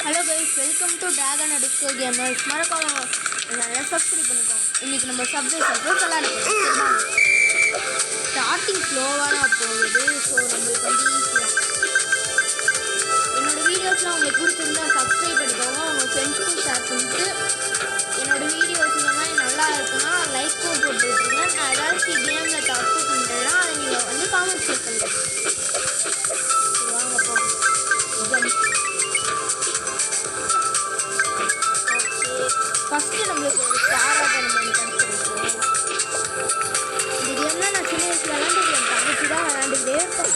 Hello guys, welcome to Dragon அடிஸ்கோ gamers. மறக்காம நல்லா சப்ஸ்கிரைப் பண்ணிக்கோங்க. இன்றைக்கி நம்ம சப்வே சர்ஃபர் விளாடுறோம். ஸ்டார்டிங் ஸ்லோவாக தான் போகுது. ஸோ நம்மளுக்கு வந்து ஈஸியாக என்னோடய வீடியோஸ்லாம் உங்களுக்கு பிடிச்சிருந்தா சப்ஸ்கிரைப் பண்ணிக்கோங்க. உங்கள் ஃப்ரெண்ட்ஸ்க்கும் ஷேர் பண்ணிட்டு என்னோடய வீடியோஸ் இந்த மாதிரி நல்லா இருக்குன்னா லைக்கும் போட்டு விட்டுருங்க. நான் ஏதாச்சும் கேமில் தப்பு பண்ணுறேன்னா அதை நீங்கள் வந்து காமெண்ட் பண்ணுங்கள். வாங்க போகலாம். ஃபஸ்ட்டு நம்மளுக்கு ஒரு பாராட்டணும் பண்ணி கிடச்சிருக்கோம். இந்த கேம்லாம் நான் சின்ன வயசில் விளாண்டுட்டு என் தங்கச்சி தான் விளாண்டுக்கிட்டே இருப்பேன்.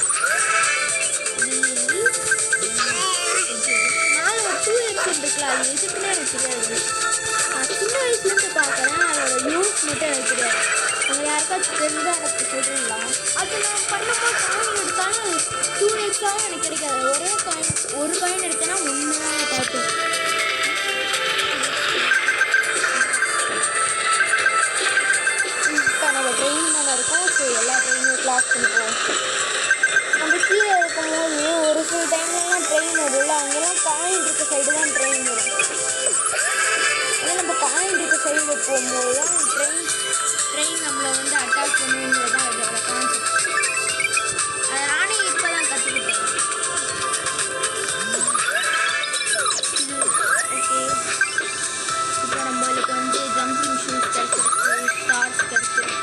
மேலே ஒரு 2x இருக்குல்ல, அது எதுக்குன்னே எனக்கு தெரியாது. நான் சின்ன வயசுலேருந்து பார்க்குறேன். அதோட யூஸ் மட்டும் எனக்கு தெரியாது. அவங்க யாருக்காச்சும் தெரிஞ்சால் எனக்கு சொல்கிறீங்களா? அது நான் பண்ணும்போது காயின் எடுத்தாலும் 2x-ஆகவும் எனக்கு கிடைக்காது. ஒரு காயின் எடுத்தேன்னா ஒன்று தான் பார்த்தேன். ட்ரெயின் மேலே இருக்கும். ஸோ எல்லா ட்ரெயினையும் கிளாஸ் பண்ணிப்போம். நம்ம கீழே இருக்கும்போது ஒரு சில டைம்லலாம் ட்ரெயின் வரும்ல, அங்கெல்லாம் காயின் இருக்க சைடு தான் ட்ரெயின் வரும். ஆனால் நம்ம காயின் இருக்க சைடு போகும்போது தான் ட்ரெயின் நம்மளை வந்து அட்டாக் பண்ணுங்கிறது தான் இதோட கான்செப்ட். அதை நானே இப்போ தான் கற்றுக்கிட்டேன். ஓகே, இப்போ நம்மளுக்கு வந்து ஜம்பிங் ஷூஸ் கிடச்சிருக்கு, ஸ்டார்ஸ் கிடச்சிருக்கு.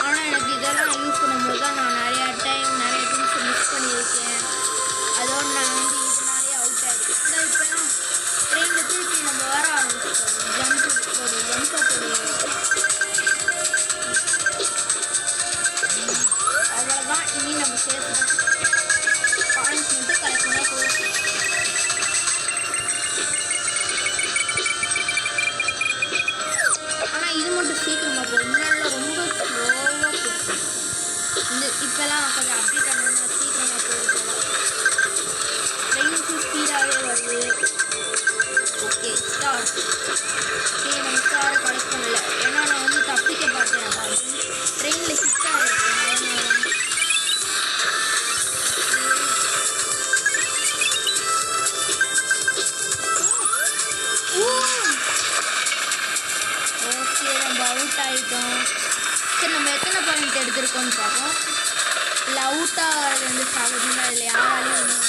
ஆனால் எனக்கு இதெல்லாம் யூஸ் பண்ணும்போது தான் நான் நிறைய திங்ஸ் மிஸ் பண்ணியிருக்கேன். அதோடு நான் வந்து இதனாலே அவுட் ஆகிடுச்சு. இப்போலாம் ட்ரெயினில் திருப்பி நம்ம வர ஆரம்பிச்சிட்டோம். ஜம்ப் அவ்வளோதான். இனி நம்ம சேர்த்துதான் பாயிண்ட்ஸ் மட்டும் கலெக்ட் பண்ணால் போதும். ஆனால் இது மட்டும் சீக்கிரமாக போகும். முன்னாடிலாம் ரொம்ப ஸ்லோவாக போகும். இப்போலாம் கொஞ்சம் அப்டேட் ஆனதுன்னா சீக்கிரமாக போகுது. ட்ரெயின்ஸும் ஸ்பீடாகவே வருது. Okay, star. ஓகே, நம்ம ஸ்டாரை கலெக்ட் பண்ணலை. ஏன்னா நான் வந்து தப்பிக்க பார்த்தேன். ட்ரெயினில் ஹிட் ஆகிருக்கேன். ஓகே, நம்ம அவுட் ஆகிட்டோம். சரி, நம்ம எத்தனை பாயிண்ட் எடுத்திருக்கோம்னு பார்ப்போம். இல்லை அவுட்டாக வந்து சாகுதுங்களா, இல்லை யாராலையும் ஒன்றும்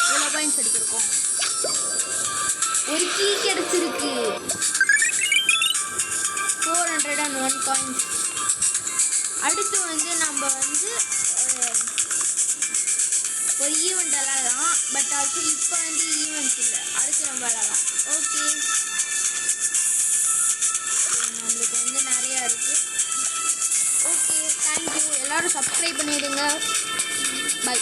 இவ்வளோ பாயிண்ட்ஸ் எடுத்திருக்கோம். ஒரு கீ கிடச்சிருக்கு. 401 காயின்ஸ். அடுத்து வந்து நம்ம வந்து ஒரு ஈவெண்ட் விளாடலாம். பட் அது இப்போ வந்து ஈவெண்ட்ஸ் இல்லை. அடுத்து நம்ம விளாடலாம். ஓகே, நம்மளுக்கு வந்து நிறையா இருக்குது. Okay, thank you. எல்லோரும் சப்ஸ்கிரைப் பண்ணிடுங்க. பை.